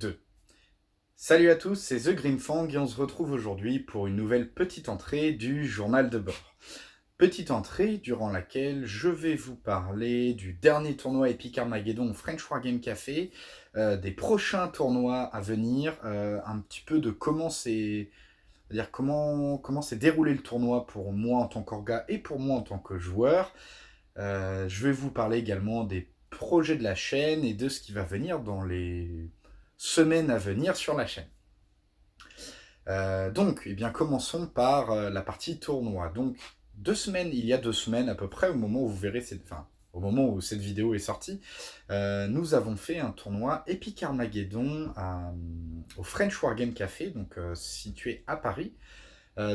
2. Salut à tous, c'est The Green Fang et on se retrouve aujourd'hui pour une nouvelle petite entrée du journal de bord. Petite entrée durant laquelle je vais vous parler du dernier tournoi Epic Armageddon au French Wargame Café, des prochains tournois à venir, un petit peu de comment s'est déroulé le tournoi pour moi en tant qu'orga et pour moi en tant que joueur. Je vais vous parler également des projets de la chaîne et de ce qui va venir dans les semaines à venir sur la chaîne. Donc, eh bien, commençons par la partie tournoi. Donc, il y a 2 semaines à peu près, au moment où vous verrez au moment où cette vidéo est sortie, nous avons fait un tournoi Epic Armageddon au French Wargame Café, donc situé à Paris.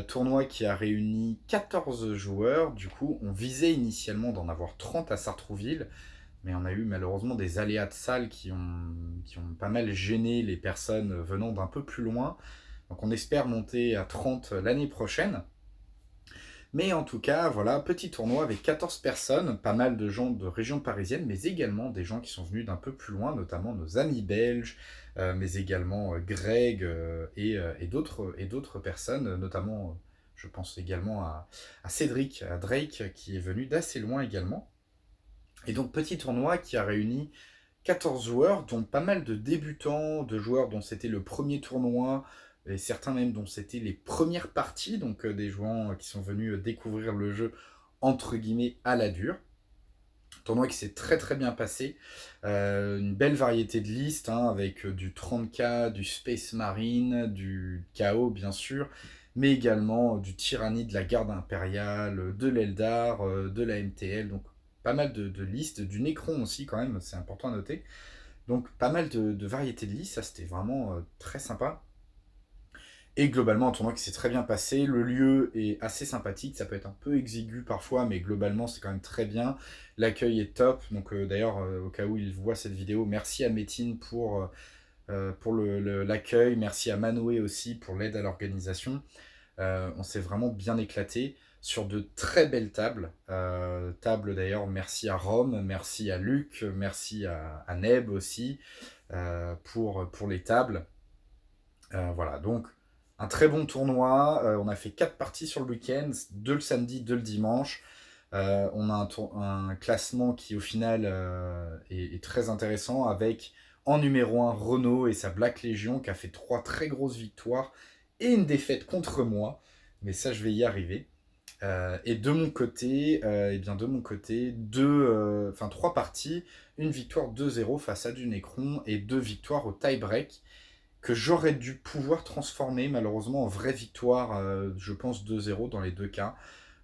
Tournoi qui a réuni 14 joueurs. Du coup, on visait initialement d'en avoir 30 à Sartrouville, mais on a eu malheureusement des aléas de salle qui ont pas mal gêné les personnes venant d'un peu plus loin. Donc on espère monter à 30 l'année prochaine. Mais en tout cas, voilà, petit tournoi avec 14 personnes, pas mal de gens de région parisienne, mais également des gens qui sont venus d'un peu plus loin, notamment nos amis belges, mais également Greg et d'autres personnes, notamment, je pense également à Cédric, à Drake, qui est venu d'assez loin également. Et donc petit tournoi qui a réuni 14 joueurs, dont pas mal de débutants, de joueurs dont c'était le premier tournoi, et certains même dont c'était les premières parties, donc des joueurs qui sont venus découvrir le jeu entre guillemets à la dure. Tournoi qui s'est très très bien passé, une belle variété de listes, hein, avec du 30K, du Space Marine, du Chaos bien sûr, mais également du Tyrannie, de la Garde Impériale, de l'Eldar, de la MTL, donc pas mal de listes, du Necron aussi quand même, c'est important à noter. Donc pas mal de variétés de listes, ça c'était vraiment très sympa. Et globalement, un tournoi qui s'est très bien passé. Le lieu est assez sympathique. Ça peut être un peu exigu parfois, mais globalement, c'est quand même très bien. L'accueil est top. Donc, d'ailleurs, au cas où il voit cette vidéo, merci à Métine pour l'accueil. Merci à Manoé aussi pour l'aide à l'organisation. On s'est vraiment bien éclaté sur de très belles tables. Tables d'ailleurs, merci à Rome, merci à Luc, merci à Neb aussi pour les tables. Voilà, donc un très bon tournoi. On a fait 4 parties sur le week-end, 2 le samedi, 2 le dimanche. On a un classement qui au final est très intéressant avec en numéro 1 Renault et sa Black Legion qui a fait 3 très grosses victoires et une défaite contre moi. Mais ça, je vais y arriver. Et de mon côté, enfin 3 parties, une victoire 2-0 face à du Necron et 2 victoires au tie-break que j'aurais dû pouvoir transformer malheureusement en vraie victoire, je pense 2-0 dans les deux cas.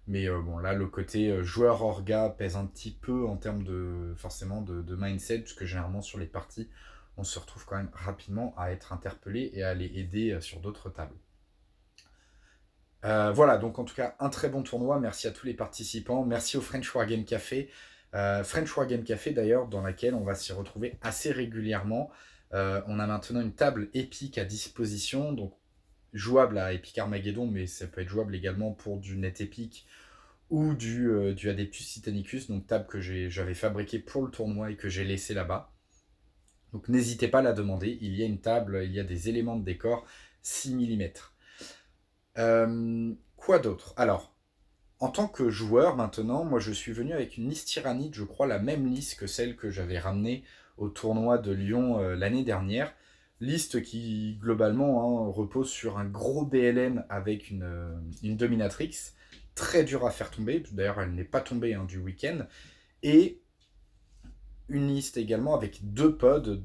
Mais bon, là, le côté joueur orga pèse un petit peu en termes forcément de mindset, puisque généralement sur les parties, on se retrouve quand même rapidement à être interpellé et à aller aider sur d'autres tables. Voilà, donc en tout cas, un très bon tournoi. Merci à tous les participants. Merci au French Wargame Café. French Wargame Café, d'ailleurs, dans laquelle on va s'y retrouver assez régulièrement. On a maintenant une table épique à disposition, donc jouable à Epic Armageddon, mais ça peut être jouable également pour du Net Epic ou du Adeptus Titanicus, donc table que j'avais fabriquée pour le tournoi et que j'ai laissé là-bas. Donc n'hésitez pas à la demander. Il y a une table, il y a des éléments de décor 6 mm. Quoi d'autre? Alors, en tant que joueur maintenant, moi je suis venu avec une liste tyrannide, je crois la même liste que celle que j'avais ramenée au tournoi de Lyon l'année dernière. Liste qui globalement repose sur un gros BLM avec une dominatrix, très dure à faire tomber, d'ailleurs elle n'est pas tombée du week-end, et une liste également avec deux pods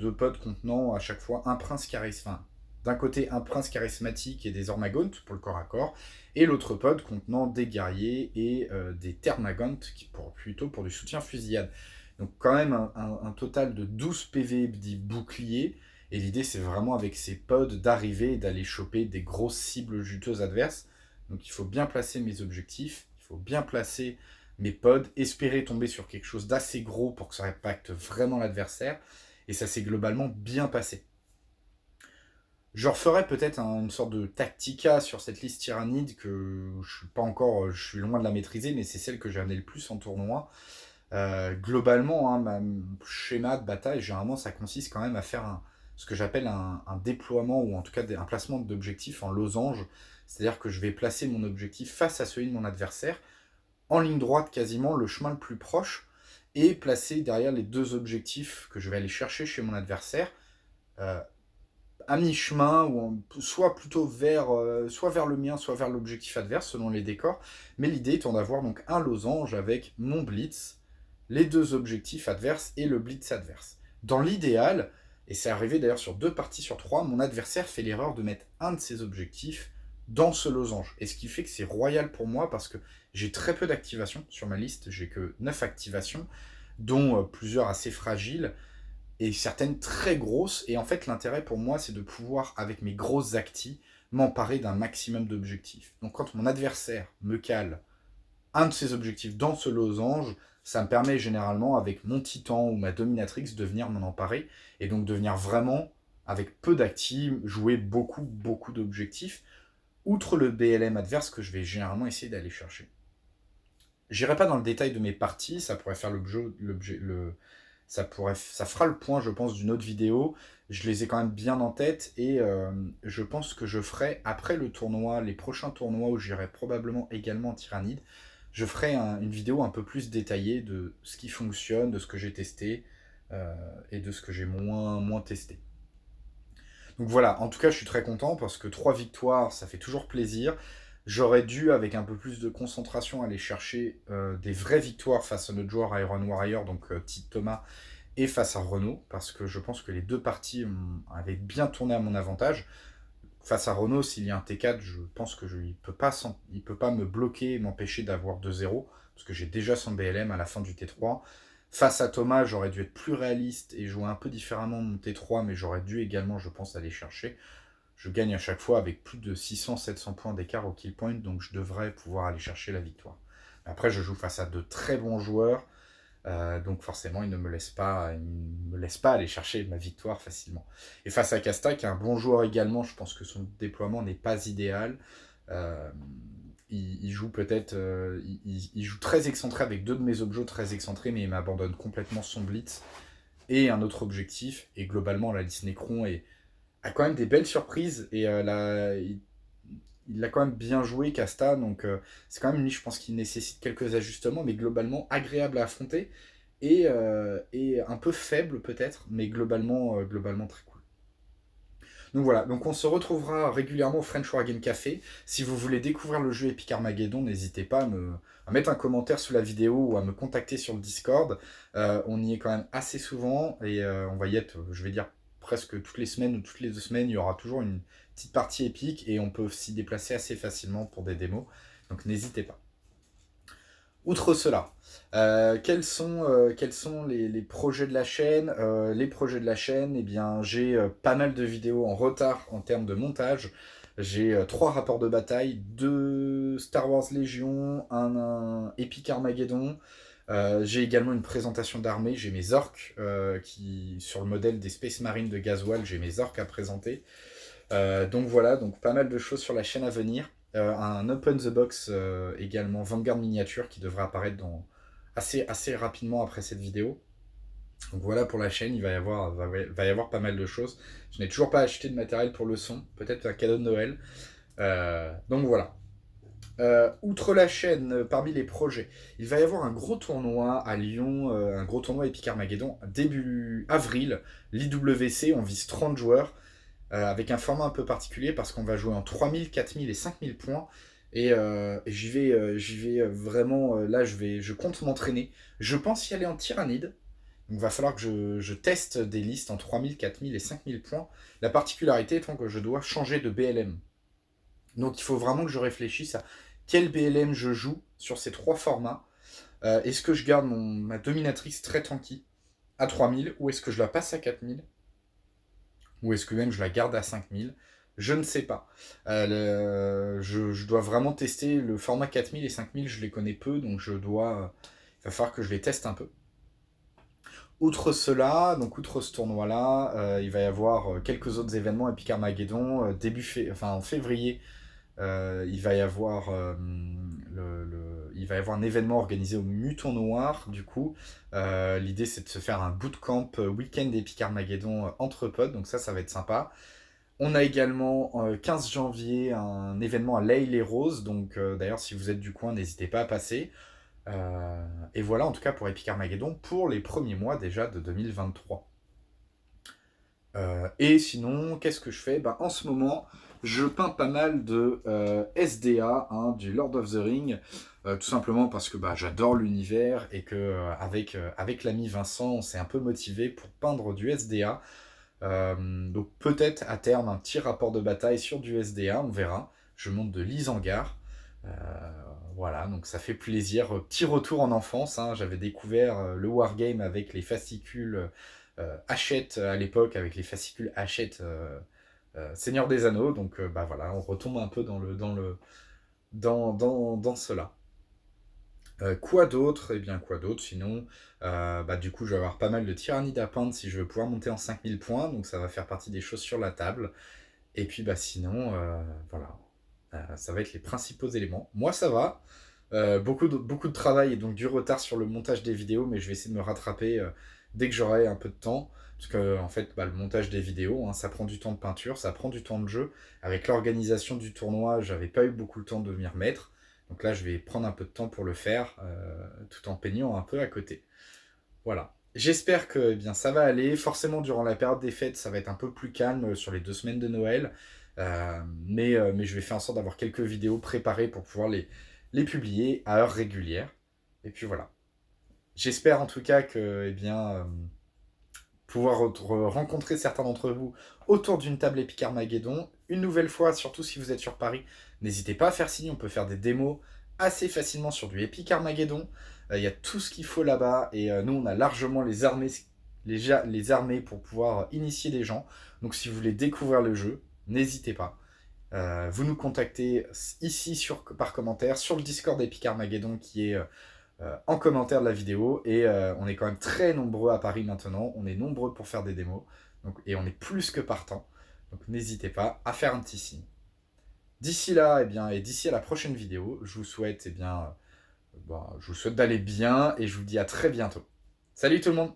contenant à chaque fois un prince charismatique. Enfin, d'un côté un prince charismatique et des ormagontes pour le corps à corps, et l'autre pod contenant des guerriers et des thermagontes plutôt pour du soutien fusillade. Donc quand même un total de 12 PV dit boucliers, et l'idée c'est vraiment avec ces pods d'arriver et d'aller choper des grosses cibles juteuses adverses. Donc il faut bien placer mes objectifs, il faut bien placer mes pods, espérer tomber sur quelque chose d'assez gros pour que ça impacte vraiment l'adversaire, et ça s'est globalement bien passé. Je referai peut-être une sorte de tactica sur cette liste tyrannide que je suis pas encore, je suis loin de la maîtriser, mais c'est celle que j'ai amenée le plus en tournoi. Globalement, ma schéma de bataille, généralement, ça consiste quand même à faire ce que j'appelle un déploiement, ou en tout cas un placement d'objectif en losange. C'est-à-dire que je vais placer mon objectif face à celui de mon adversaire, en ligne droite quasiment, le chemin le plus proche, et placer derrière les deux objectifs que je vais aller chercher chez mon adversaire, euh, à mi-chemin, soit plutôt soit vers le mien, soit vers l'objectif adverse, selon les décors. Mais l'idée étant d'avoir donc un losange avec mon blitz, les deux objectifs adverses et le blitz adverse. Dans l'idéal, et c'est arrivé d'ailleurs sur 2 parties sur 3, mon adversaire fait l'erreur de mettre un de ses objectifs dans ce losange. Et ce qui fait que c'est royal pour moi parce que j'ai très peu d'activations sur ma liste, j'ai que 9 activations, dont plusieurs assez fragiles et certaines très grosses. Et en fait, l'intérêt pour moi, c'est de pouvoir, avec mes grosses actis, m'emparer d'un maximum d'objectifs. Donc quand mon adversaire me cale un de ses objectifs dans ce losange, ça me permet généralement, avec mon titan ou ma dominatrix, de venir m'en emparer, et donc de venir vraiment, avec peu d'actifs, jouer beaucoup, beaucoup d'objectifs, outre le BLM adverse que je vais généralement essayer d'aller chercher. J'irai pas dans le détail de mes parties, ça pourrait faire ça fera le point, je pense, d'une autre vidéo. Je les ai quand même bien en tête, et je pense que je ferai, après le tournoi, les prochains tournois où j'irai probablement également en Tyrannide, je ferai une vidéo un peu plus détaillée de ce qui fonctionne, de ce que j'ai testé, et de ce que j'ai moins testé. Donc voilà, en tout cas, je suis très content parce que 3 victoires, ça fait toujours plaisir. J'aurais dû, avec un peu plus de concentration, aller chercher des vraies victoires face à notre joueur Iron Warrior, donc Tite Thomas, et face à Renault, parce que je pense que les 2 parties avaient bien tourné à mon avantage. Face à Renault, s'il y a un T4, je pense qu'il ne peut pas me bloquer et m'empêcher d'avoir 2-0, parce que j'ai déjà son BLM à la fin du T3. Face à Thomas, j'aurais dû être plus réaliste et jouer un peu différemment mon T3, mais j'aurais dû également, je pense, aller chercher. Je gagne à chaque fois avec plus de 600-700 points d'écart au kill point, donc je devrais pouvoir aller chercher la victoire. Après, je joue face à de très bons joueurs, donc forcément, ils ne me laissent pas aller chercher ma victoire facilement. Et face à Casta, qui est un bon joueur également, je pense que son déploiement n'est pas idéal. Il joue peut-être, il joue très excentré avec 2 de mes objets très excentrés, mais il m'abandonne complètement son blitz et un autre objectif. Et globalement, la liste Necron a quand même des belles surprises, et il l'a quand même bien joué, Casta, donc c'est quand même une liste, je pense, qui nécessite quelques ajustements, mais globalement agréable à affronter, et un peu faible peut-être, mais globalement très cool. Donc voilà, donc on se retrouvera régulièrement au French Wargame Café. Si vous voulez découvrir le jeu Epic Armageddon, n'hésitez pas à mettre un commentaire sous la vidéo ou à me contacter sur le Discord. On y est quand même assez souvent, et on va y être, je vais dire, presque toutes les semaines ou toutes les 2 semaines. Il y aura toujours une petite partie épique, et on peut s'y déplacer assez facilement pour des démos. Donc n'hésitez pas. Outre cela, quels sont les projets de la chaîne? Les projets de la chaîne, eh bien, j'ai pas mal de vidéos en retard en termes de montage. J'ai 3 rapports de bataille, 2 Star Wars Légion, un Epic Armageddon. J'ai également une présentation d'armée, j'ai mes orques, sur le modèle des Space Marines de Gazwall, j'ai mes orques à présenter. Donc voilà, donc pas mal de choses sur la chaîne à venir. Un Open the Box également, Vanguard Miniature, qui devrait apparaître assez rapidement après cette vidéo. Donc voilà pour la chaîne, il va y avoir pas mal de choses. Je n'ai toujours pas acheté de matériel pour le son, peut-être un cadeau de Noël. Donc voilà. Outre la chaîne, parmi les projets, il va y avoir un gros tournoi à Lyon, un gros tournoi Epic Armageddon, début avril, l'IWC, on vise 30 joueurs. Avec un format un peu particulier parce qu'on va jouer en 3000, 4000 et 5000 points. Et j'y vais vraiment, là je compte m'entraîner. Je pense y aller en Tyrannide. Donc il va falloir que je teste des listes en 3000, 4000 et 5000 points. La particularité étant que je dois changer de BLM. Donc il faut vraiment que je réfléchisse à quel BLM je joue sur ces 3 formats. Est-ce que je garde ma dominatrice très tanky à 3000, ou est-ce que je la passe à 4000, ou est-ce que même je la garde à 5000? Je ne sais pas. Je dois vraiment tester le format 4000 et 5000, je les connais peu, donc il va falloir que je les teste un peu. Outre cela, donc outre ce tournoi-là, il va y avoir quelques autres événements Epic Armageddon. En février, il va y avoir il va y avoir un événement organisé au Muton Noir, du coup. L'idée, c'est de se faire un bootcamp week-end Epic Armageddon entre potes, donc ça va être sympa. On a également 15 janvier un événement à l'Aille-les-Roses, donc d'ailleurs si vous êtes du coin, n'hésitez pas à passer. Et voilà en tout cas pour Epic Armageddon pour les premiers mois déjà de 2023. Et sinon, qu'est-ce que je fais? Ben, en ce moment, je peins pas mal de SDA, hein, du Lord of the Ring, tout simplement parce que bah, j'adore l'univers et que avec l'ami Vincent, on s'est un peu motivé pour peindre du SDA. Donc peut-être à terme un petit rapport de bataille sur du SDA, on verra. Je monte de l'Isengard. Euh, voilà, donc ça fait plaisir. Petit retour en enfance, hein. J'avais découvert le Wargame avec les fascicules Hachette à l'époque, avec les fascicules Hachette Seigneur des Anneaux. Donc bah voilà, on retombe un peu dans cela. Quoi d'autre? Eh bien, quoi d'autre? Sinon, bah, du coup, je vais avoir pas mal de tyrannide à peindre si je veux pouvoir monter en 5000 points. Donc, ça va faire partie des choses sur la table. Et puis, bah, sinon, voilà. Ça va être les principaux éléments. Moi, ça va. Beaucoup de travail et donc du retard sur le montage des vidéos, mais je vais essayer de me rattraper dès que j'aurai un peu de temps. Parce que, en fait, bah, le montage des vidéos, hein, ça prend du temps de peinture, ça prend du temps de jeu. Avec l'organisation du tournoi, j'avais pas eu beaucoup le temps de m'y remettre. Donc là, je vais prendre un peu de temps pour le faire, tout en peignant un peu à côté. Voilà. J'espère que eh bien, ça va aller. Forcément, durant la période des fêtes, ça va être un peu plus calme sur les 2 semaines de Noël. Mais je vais faire en sorte d'avoir quelques vidéos préparées pour pouvoir les publier à heure régulière. Et puis voilà. J'espère en tout cas que eh bien, pouvoir rencontrer certains d'entre vous autour d'une table Epic Armageddon. Une nouvelle fois, surtout si vous êtes sur Paris, n'hésitez pas à faire signe, on peut faire des démos assez facilement sur du Epic Armageddon. Il y a tout ce qu'il faut là-bas et nous on a largement les armées pour pouvoir initier des gens. Donc si vous voulez découvrir le jeu, n'hésitez pas. Vous nous contactez ici par commentaire sur le Discord d'Epic Armageddon qui est en commentaire de la vidéo. Et on est quand même très nombreux à Paris maintenant. On est nombreux pour faire des démos. Donc, et on est plus que partant. Donc n'hésitez pas à faire un petit signe. D'ici là, eh bien, et d'ici à la prochaine vidéo, je vous souhaite, je vous souhaite d'aller bien et je vous dis à très bientôt. Salut tout le monde!